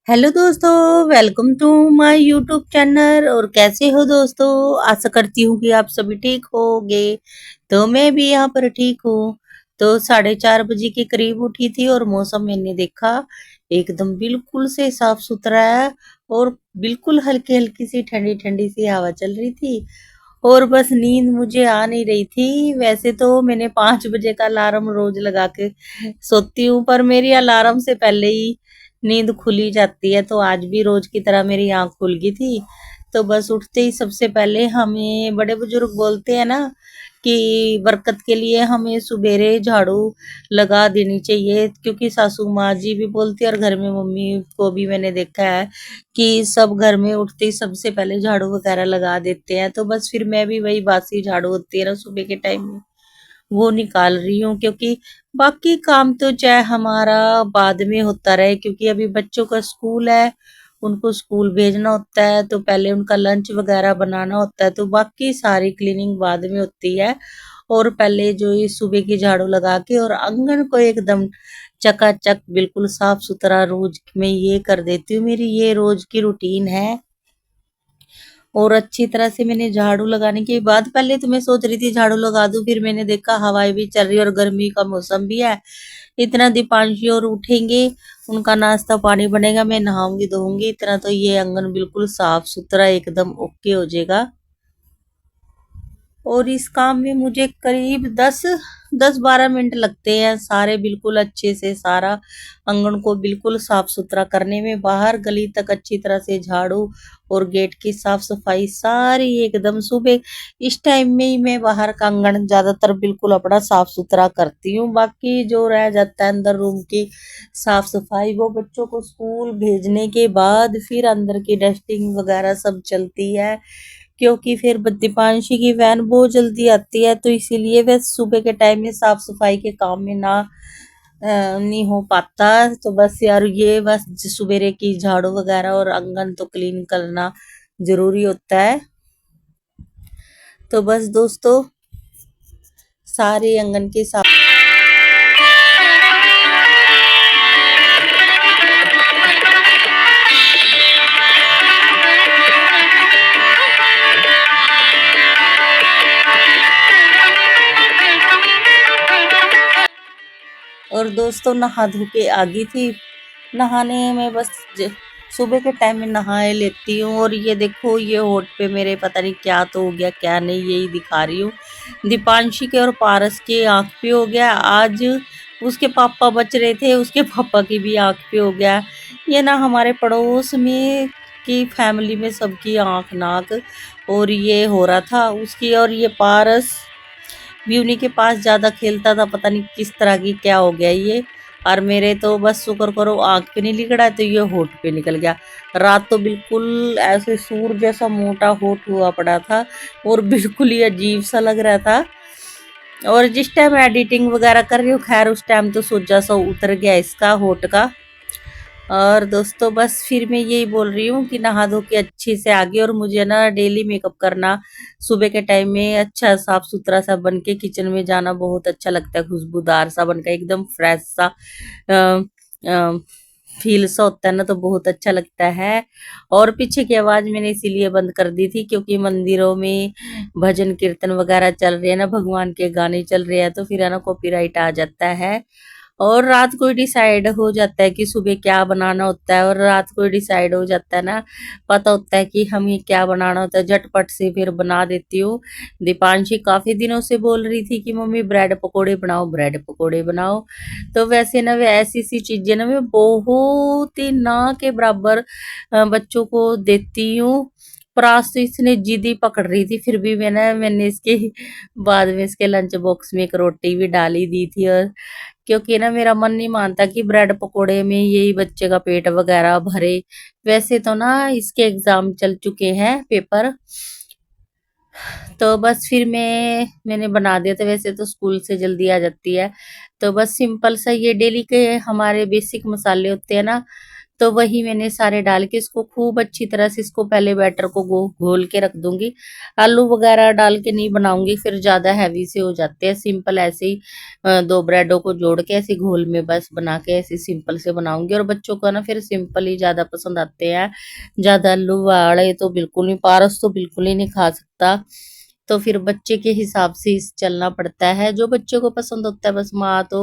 Hello दोस्तों, welcome to my YouTube channel. और कैसे हो दोस्तों? आशा करती हूँ कि आप सभी ठीक होगे। तो मैं भी यहाँ पर ठीक हूँ। तो 4:30 बजे के करीब उठी थी और मौसम मैंने देखा एकदम बिल्कुल से साफ सुथरा है। और बिल्कुल हल्की हल्की सी ठंडी ठंडी सी हवा चल रही थी। और बस नींद मुझे आ नहीं रही थी। वैसे तो मैंने 5 बजे का अलार्म रोज लगा के सोती हूँ, पर मेरी अलार्म से पहले ही नींद खुली जाती है। तो आज भी रोज की तरह मेरी आंख खुल गई थी। तो बस उठते ही सबसे पहले हमें बड़े बुजुर्ग बोलते हैं ना कि बरकत के लिए हमें सुबेरे झाड़ू लगा देनी चाहिए, क्योंकि सासू माँ जी भी बोलती है और घर में मम्मी को भी मैंने देखा है कि सब घर में उठते ही सबसे पहले झाड़ू वगैरह लगा देते हैं। तो बस फिर मैं भी वही बासी झाड़ू होती है ना सुबह के टाइम में, वो निकाल रही हूँ। क्योंकि बाकी काम तो चाहे हमारा बाद में होता रहे, क्योंकि अभी बच्चों का स्कूल है, उनको स्कूल भेजना होता है, तो पहले उनका लंच वगैरह बनाना होता है। तो बाकी सारी क्लीनिंग बाद में होती है। और पहले जो ये सुबह की झाड़ू लगा के और आंगन को एकदम चकाचक बिल्कुल साफ सुथरा रोज में ये कर देती हूँ। मेरी ये रोज की रूटीन है। और अच्छी तरह से मैंने झाड़ू लगाने के बाद, पहले तो मैं सोच रही थी झाड़ू लगा दूं, फिर मैंने देखा हवाएं भी चल रही है और गर्मी का मौसम भी है। इतना दीपांशी और उठेंगे, उनका नाश्ता पानी बनेगा, मैं नहाऊंगी धोऊंगी, इतना तो ये आंगन बिल्कुल साफ सुथरा एकदम ओके हो जाएगा। और इस काम में मुझे करीब 10-12 मिनट लगते हैं, सारे बिल्कुल अच्छे से सारा आंगन को बिल्कुल साफ सुथरा करने में, बाहर गली तक अच्छी तरह से झाड़ू और गेट की साफ सफाई सारी एकदम सुबह इस टाइम में ही मैं बाहर का आंगन ज्यादातर बिल्कुल अपना साफ सुथरा करती हूँ। बाकी जो रह जाता है अंदर रूम की साफ सफाई, वो बच्चों को स्कूल भेजने के बाद फिर अंदर की डस्टिंग वगैरह सब चलती है। क्योंकि फिर दीपांशी की वैन बहुत जल्दी आती है, तो इसीलिए वह सुबह के टाइम में साफ सफाई के काम में ना नहीं हो पाता। तो बस यार ये बस सुबेरे की झाड़ू वगैरह और आंगन तो क्लीन करना जरूरी होता है। तो बस दोस्तों सारे आंगन के साफ। और दोस्तों नहा धो के आ गई थी। नहाने में बस सुबह के टाइम में नहाए लेती हूँ। और ये देखो ये होठ पे मेरे पता नहीं क्या तो हो गया क्या नहीं, यही दिखा रही हूँ। दीपांशी के और पारस के आंख पे हो गया आज। उसके पापा बच रहे थे, उसके पापा की भी आंख पे हो गया। ये ना हमारे पड़ोस में की फैमिली में सबकी आंख नाक और ये हो रहा था उसकी। और ये पारस भी उन्हीं के पास ज्यादा खेलता था, पता नहीं किस तरह की क्या हो गया ये। और मेरे तो बस शुक्र करो आंख पे नहीं लिखड़ा, तो ये होठ पे निकल गया। रात तो बिल्कुल ऐसे सूर जैसा मोटा होठ हुआ पड़ा था और बिल्कुल ही अजीब सा लग रहा था। और जिस टाइम एडिटिंग वगैरह कर रही हूँ, खैर उस टाइम तो सोजा सा उतर गया इसका होठ का। और दोस्तों बस फिर मैं यही बोल रही हूँ कि नहा धो के अच्छे से आगे। और मुझे ना डेली मेकअप करना सुबह के टाइम में अच्छा साफ सुथरा सा बन के किचन में जाना बहुत अच्छा लगता है, खुशबूदार सा बनकर एकदम फ्रेश सा फील सा होता है ना, तो बहुत अच्छा लगता है। और पीछे की आवाज मैंने इसीलिए बंद कर दी थी क्योंकि मंदिरों में भजन कीर्तन वगैरह चल रहे हैं ना, भगवान के गाने चल रहे हैं, तो फिर है ना कॉपीराइट आ जाता है। और रात को डिसाइड हो जाता है कि सुबह क्या बनाना होता है, और रात को डिसाइड हो जाता है ना, पता होता है कि हमें क्या बनाना होता है, झटपट से फिर बना देती हूँ। दीपांशी काफी दिनों से बोल रही थी कि मम्मी ब्रेड पकोड़े बनाओ, ब्रेड पकोड़े बनाओ। तो वैसे ना वे ऐसी सी चीजें ना मैं बहुत ही ना के बराबर बच्चों को देती हूँ। प्रास तो इसने जिद ही पकड़ रही थी, फिर भी मैंने इसके बाद में इसके लंच बॉक्स में एक रोटी भी डाली दी थी। और क्योंकि ना मेरा मन नहीं मानता कि ब्रेड पकोड़े में यही बच्चे का पेट वगैरह भरे। वैसे तो ना इसके एग्जाम चल चुके हैं पेपर, तो बस फिर मैंने बना दिया था। वैसे तो स्कूल से जल्दी आ जाती है, तो बस सिंपल सा ये डेली के हमारे बेसिक मसाले होते हैं ना, तो वही मैंने सारे डाल के इसको खूब अच्छी तरह से इसको पहले बैटर को घोल के रख दूंगी। आलू वगैरह डाल के नहीं बनाऊंगी, फिर ज्यादा हैवी से हो जाते हैं। सिंपल ऐसे ही दो ब्रेडों को जोड़ के ऐसे घोल में बस बना के ऐसे सिंपल से बनाऊंगी। और बच्चों को ना फिर सिंपल ही ज्यादा पसंद आते हैं, ज्यादा आलू वाले तो बिल्कुल नहीं, पारस तो बिल्कुल ही नहीं खा सकता। तो फिर बच्चे के हिसाब से इस चलना पड़ता है, जो बच्चे को पसंद होता है बस माँ तो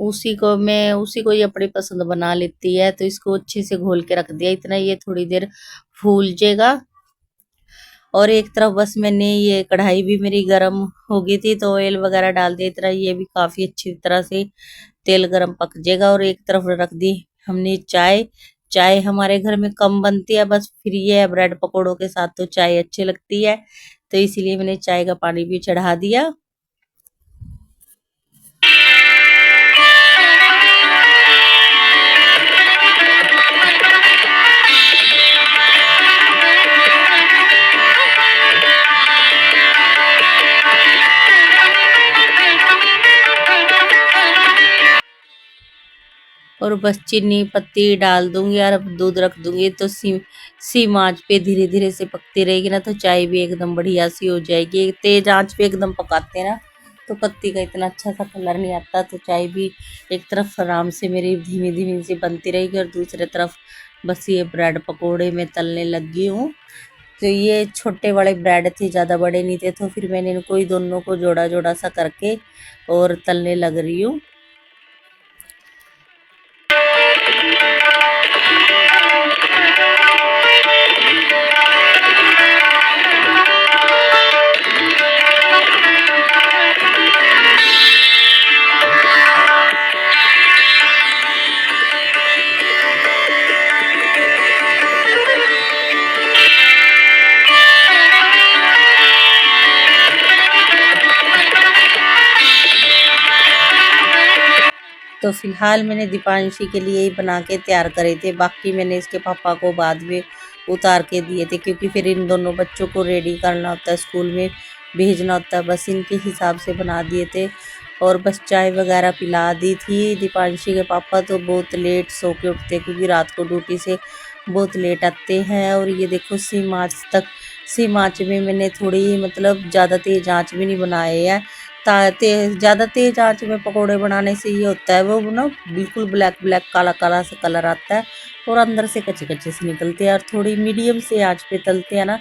उसी को ही अपनी पसंद बना लेती है। तो इसको अच्छे से घोल के रख दिया, इतना ये थोड़ी देर फूल जाएगा। और एक तरफ बस मैंने ये कढ़ाई भी मेरी गर्म हो गई थी तो ऑयल वगैरह डाल दिया, इतना ये भी काफी अच्छी तरह से तेल गरम पक जाएगा। और एक तरफ रख दी हमने चाय। चाय हमारे घर में कम बनती है, बस फिर ये है ब्रेड पकौड़ों के साथ तो चाय अच्छी लगती है, तो इसीलिए मैंने चाय का पानी भी चढ़ा दिया। और बस चीनी पत्ती डाल दूंगी और अब दूध रख दूंगी, तो सी आंच पे धीरे धीरे से पकती रहेगी ना, तो चाय भी एकदम बढ़िया सी हो जाएगी। तेज आंच पे एकदम पकाते हैं ना तो पत्ती का इतना अच्छा सा कलर नहीं आता। तो चाय भी एक तरफ आराम से मेरी धीमी धीमी सी बनती रहेगी और दूसरी तरफ बस ये ब्रेड पकोड़े में तलने लगी हूँ। तो ये छोटे वाले ब्रेड थे, ज़्यादा बड़े नहीं थे, तो फिर मैंने इनको ही दोनों को जोड़ा जोड़ा सा करके और तलने लग रही हूँ। तो फिलहाल मैंने दीपांशी के लिए ही बना के तैयार करे थे, बाकी मैंने इसके पापा को बाद में उतार के दिए थे, क्योंकि फिर इन दोनों बच्चों को रेडी करना होता है, स्कूल में भेजना होता है, बस इनके हिसाब से बना दिए थे। और बस चाय वगैरह पिला दी थी। दीपांशी के पापा तो बहुत लेट सो के उठते, क्योंकि रात को ड्यूटी से बहुत लेट आते हैं। और ये देखो सिम आँच में मैंने थोड़ी मतलब ज़्यादा तेज आँच भी नहीं बनाए हैं। ज़्यादा तेज आंच में पकोड़े बनाने से ये होता है वो ना बिल्कुल ब्लैक ब्लैक काला काला सा कलर आता है और अंदर से कच्चे कच्चे से निकलते हैं। और थोड़ी मीडियम से आंच पे तलते हैं ना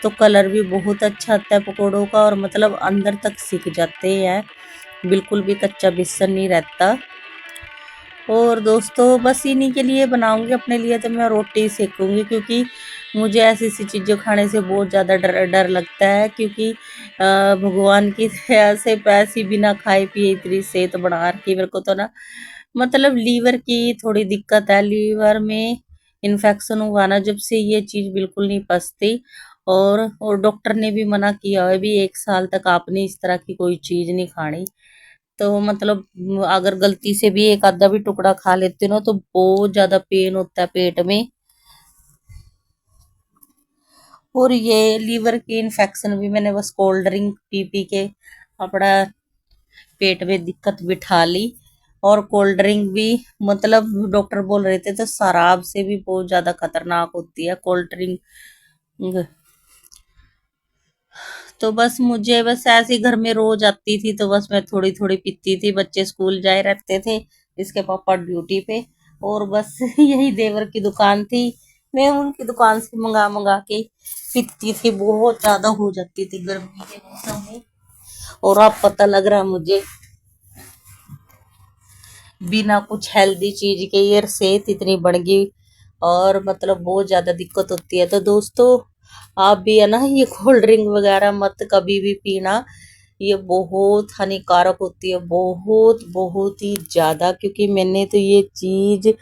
तो कलर भी बहुत अच्छा आता है पकोड़ों का, और मतलब अंदर तक सिक जाते हैं, बिल्कुल भी कच्चा बेसन नहीं रहता। और दोस्तों बस इन्हीं के लिए बनाऊंगी, अपने लिए तो मैं रोटी सेकूंगी, क्योंकि मुझे ऐसी ऐसी चीज़ें खाने से बहुत ज़्यादा डर डर लगता है। क्योंकि भगवान की दया से पैसे बिना खाए पिए इतनी सेहत बना रखी मेरे को, तो ना मतलब लीवर की थोड़ी दिक्कत है, लीवर में इन्फेक्शन हुआ ना जब से ये चीज़ बिल्कुल नहीं पचती। और डॉक्टर ने भी मना किया है भी 1 साल तक आपने इस तरह की कोई चीज़ नहीं खानी। तो मतलब अगर गलती से भी एक आधा भी टुकड़ा खा लेते हो ना तो बहुत ज्यादा पेन होता है पेट में। और ये लीवर की इन्फेक्शन भी मैंने बस कोल्ड ड्रिंक पी पी के अपना पेट में दिक्कत बिठा ली। और कोल्ड ड्रिंक भी मतलब डॉक्टर बोल रहे थे तो शराब से भी बहुत ज्यादा खतरनाक होती है कोल्ड ड्रिंक। तो बस मुझे बस ऐसे घर में रोज आती थी तो बस मैं थोड़ी थोड़ी पीती थी, बच्चे स्कूल जाए रहते थे, इसके पापा ड्यूटी पे, और बस यही देवर की दुकान थी, मैं उनकी दुकान से मंगा मंगा के पीती थी। बहुत ज्यादा हो जाती थी गर्मी के मौसम में। और अब पता लग रहा मुझे बिना कुछ हेल्दी चीज के ये सेहत इतनी बढ़ गई और मतलब बहुत ज्यादा दिक्कत होती है। तो दोस्तों आप भी है ना ये कोल्ड ड्रिंक वगैरह मत कभी भी पीना, ये बहुत हानिकारक होती है, बहुत बहुत ही ज्यादा। क्योंकि मैंने तो ये चीज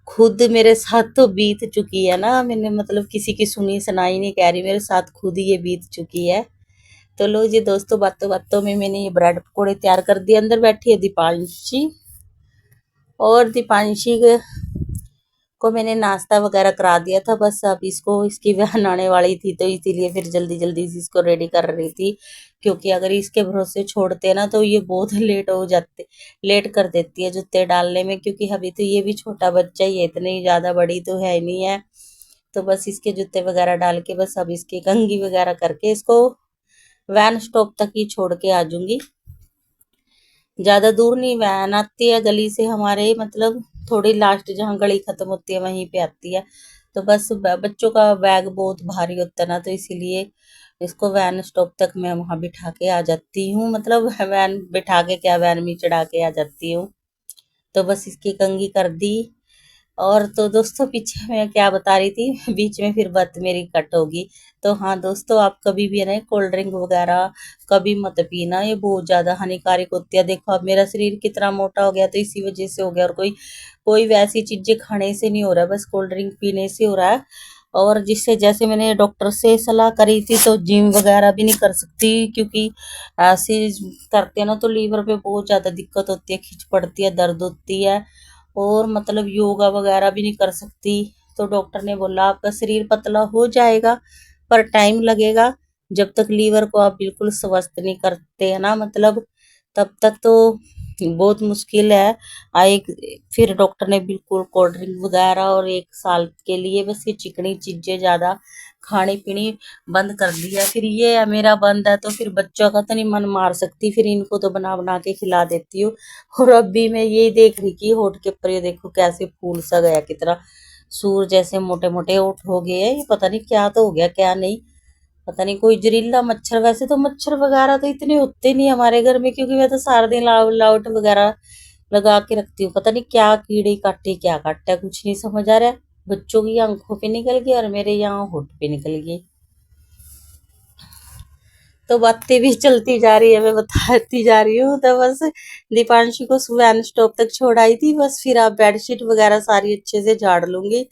खुद मेरे साथ तो बीत चुकी है ना, मैंने मतलब किसी की सुनी सुनाई नहीं कह रही, मेरे साथ खुद ये बीत चुकी है। तो लो जी दोस्तों, बातों बातों में मैंने ये ब्रेड पकौड़े तैयार कर दिए। अंदर बैठी है दीपांशी, और दीपांशी को मैंने नाश्ता वगैरह करा दिया था। बस अब इसको इसकी वैन आने वाली थी तो इसीलिए फिर जल्दी जल्दी से इसको रेडी कर रही थी, क्योंकि अगर इसके भरोसे छोड़ते ना तो ये बहुत लेट कर देती है जूते डालने में, क्योंकि अभी तो ये भी छोटा बच्चा ही है, इतनी ज्यादा बड़ी तो है ही नहीं है। तो बस इसके जूते वगैरह डाल के बस अब इसकी कंघी वगैरह करके इसको वैन स्टॉप तक ही छोड़ के आ जाऊंगी। ज्यादा दूर नहीं, वैन आती है गली से हमारे, मतलब थोड़ी लास्ट जहाँ गली खत्म होती है वहीं पे आती है। तो बस बच्चों का बैग बहुत भारी होता है ना, तो इसीलिए इसको वैन स्टॉप तक मैं वहां बिठा के आ जाती हूँ, मतलब वैन बिठा के क्या, वैन में चढ़ा के आ जाती हूँ। तो बस इसकी कंघी कर दी। और तो दोस्तों पीछे मैं क्या बता रही थी, बीच में फिर बात मेरी कट होगी। तो हाँ दोस्तों, आप कभी भी है ना कोल्ड ड्रिंक वगैरह कभी मत पीना, ये बहुत ज्यादा हानिकारक होती है। देखो अब मेरा शरीर कितना मोटा हो गया तो इसी वजह से हो गया, और कोई कोई वैसी चीजें खाने से नहीं हो रहा है, बस कोल्ड ड्रिंक पीने से हो रहा है। और जिससे जैसे मैंने डॉक्टर से सलाह करी थी तो जिम वगैरह भी नहीं कर सकती, क्योंकि ऐसे करते हैं ना तो लीवर पे बहुत ज्यादा दिक्कत होती है, खिंच पड़ती है, दर्द होती है, और मतलब योगा वगैरह भी नहीं कर सकती। तो डॉक्टर ने बोला आपका शरीर पतला हो जाएगा पर टाइम लगेगा, जब तक लीवर को आप बिल्कुल स्वस्थ नहीं करते है ना, मतलब तब तक तो बहुत मुश्किल है। आए फिर डॉक्टर ने बिल्कुल कोल्ड ड्रिंक वगैरह और 1 साल के लिए बस ये चिकनी चीजें ज्यादा खानी पीनी बंद कर दी है। फिर ये है मेरा बंद है तो फिर बच्चों का तो नहीं मन मार सकती, फिर इनको तो बना बना के खिला देती हूँ। और अब भी मैं यही देख रही कि होठ के ऊपर ये देखो कैसे फूल सा गया, कितना सूर जैसे मोटे मोटे होठ हो गए हैं, ये पता नहीं क्या तो हो गया क्या नहीं, पता नहीं कोई जहरीला मच्छर। वैसे तो मच्छर वगैरह तो इतने होते नहीं हमारे घर में, क्योंकि मैं तो सारा दिन लाउट वगैरह लगा के रखती हूँ। पता नहीं क्या कीड़े काटे क्या काटा, कुछ नहीं समझ आ रहा है। बच्चों की आंखों पे निकल गई और मेरे यहाँ होठ पे निकल गई। तो बातें भी चलती जा रही है, मैं बताती जा रही हूँ। तो बस दीपांशी को वैन स्टॉप तक छोड़ आई थी, बस फिर आप बेडशीट वगैरह सारी अच्छे से झाड़ लूंगी।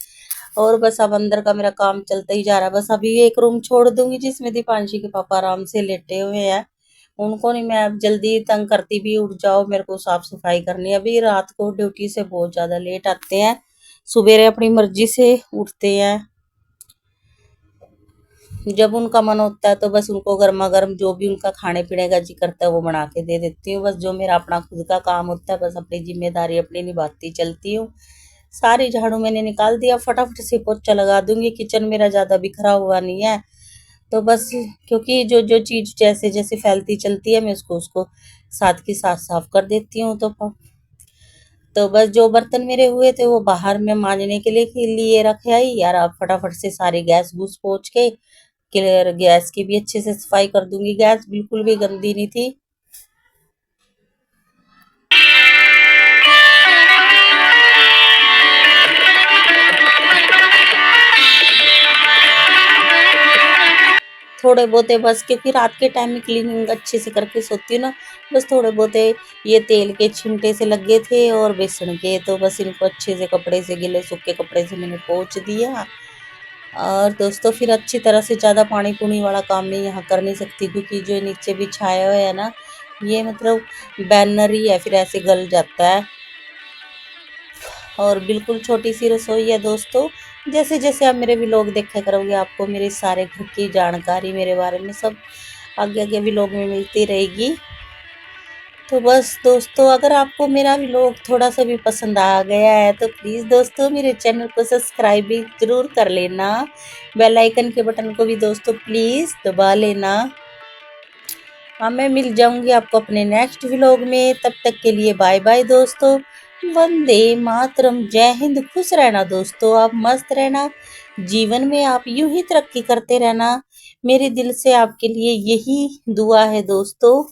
और बस अब अंदर का मेरा काम चलता ही जा रहा है। बस अभी एक रूम छोड़ दूंगी जिसमें दीपांशी के पापा आराम से लेटे हुए हैं, उनको नहीं मैं अब जल्दी तंग करती भी, उठ जाओ मेरे को साफ सफाई करनी है। अभी रात को ड्यूटी से बहुत ज्यादा लेट आते हैं, सुबेरे अपनी मर्जी से उठते हैं, जब उनका मन होता है तो बस उनको गर्मा गर्म जो भी उनका खाने पीने का जी करता है वो बना के दे देती हूँ। बस जो मेरा अपना खुद का काम होता है बस अपनी जिम्मेदारी अपनी निभाती चलती हूँ। सारी झाड़ू मैंने निकाल दिया, फटाफट से पोछा लगा दूंगी। किचन मेरा ज्यादा बिखरा हुआ नहीं है, तो बस क्योंकि जो जो चीज जैसे जैसे फैलती चलती है मैं उसको उसको साथ के साथ साफ कर देती हूँ। तो बस जो बर्तन मेरे हुए थे वो बाहर में मांजने के लिए रखे आई यार, अब फटाफट से सारी गैस घूस पोंछ के क्लियर गैस की भी अच्छे से सफाई कर दूंगी। गैस बिल्कुल भी गंदी नहीं थी। थोड़े बहुते बस क्योंकि रात के टाइम में क्लीनिंग अच्छे से करके सोती हूँ ना, बस थोड़े बहुते ये तेल के छिंटे से लगे थे और बेसन के, तो बस इनको अच्छे से कपड़े से गिले सूखे कपड़े से मैंने पोंछ दिया। और दोस्तों फिर अच्छी तरह से ज़्यादा पानी पूनी वाला काम मैं यहाँ कर नहीं सकती, क्योंकि जो नीचे बिछाया हुआ है ना ये मतलब बैनर ही है, फिर ऐसे गल जाता है। और बिल्कुल छोटी सी रसोई है दोस्तों। जैसे जैसे आप मेरे व्लॉग देखा करोगे आपको मेरे सारे घर की जानकारी मेरे बारे में सब आगे आगे व्लॉग में मिलती रहेगी। तो बस दोस्तों अगर आपको मेरा व्लॉग थोड़ा सा भी पसंद आ गया है तो प्लीज़ दोस्तों मेरे चैनल को सब्सक्राइब भी ज़रूर कर लेना, बेल आइकन के बटन को भी दोस्तों प्लीज़ दबा लेना। हाँ मैं मिल जाऊंगी आपको अपने नेक्स्ट व्लॉग में, तब तक के लिए बाय बाय दोस्तों। वंदे मातरम, जय हिंद, खुश रहना दोस्तों, आप मस्त रहना, जीवन में आप यूं ही तरक्की करते रहना, मेरे दिल से आपके लिए यही दुआ है दोस्तों।